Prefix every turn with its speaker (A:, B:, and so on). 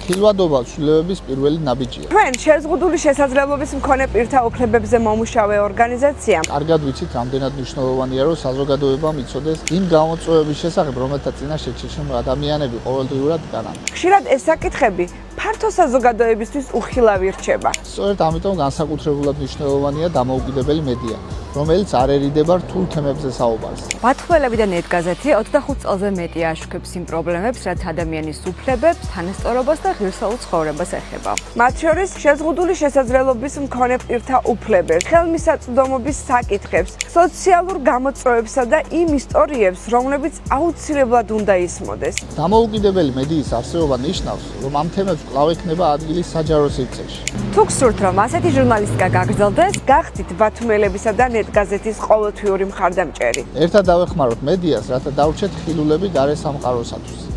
A: ხილვადობა ცვლილებების პირველი ნაბიჯია.
B: თქვენ შეზღუდული შესაძლებლობის მქონე პირთა უფლებებზე მომუშავე ორგანიზაცია.
A: კარგად ვიცით, რამდენად მნიშვნელოვანია, რომ საზოგადოებამ იცოდეს იმ გამოწვევების შესახებ, რომელთა წინაშე ჩეჩნები ადამიანები ყოველდღიურად განან.
B: ხშირად ეს საკითხები ფართო საზოგადოებისთვის უხილავი რჩება.
A: სწორედ ამიტომ განსაკუთრებულად მნიშვნელოვანია დამოუკიდებელი მედია, რომელიც არ ერიდება რთულ თემებზე საუბარს.
C: ბათქველები და ნეტგაზეთი 25 წელზე მეტი აშუქებს იმ პრობლემებს, რაც ადამიანის უფლებებს, თანასწორობას და ღირსეულ ცხოვრებას ეხება.
B: მათ შორის შეზღუდული შესაძლებლობის მქონე პირთა უფლებებს, ხელმისაწვდომობის საკითხებს, სოციალურ გამოწვევებსა და იმ ისტორიებს, რომლებიც აუცილებლად უნდა ისმოდეს.
A: დამოუკიდებელი მედიის არსებობა ნიშნავს, რომ ამ თემებს კვლავ ექნება ადგილი საჯარო სივრცეში.
C: თუ გსურთ, რომ ასეთი ჟურნალისტიკა გაგრძელდეს,
B: გახდით ბათუმელებისა და ნეტგაზეთის ყოველთვიური მხარდამჭერი.
A: ერთად დავეხმაროთ მედიას, რათა დავრჩეთ ხილულები გარე სამყაროსათვის.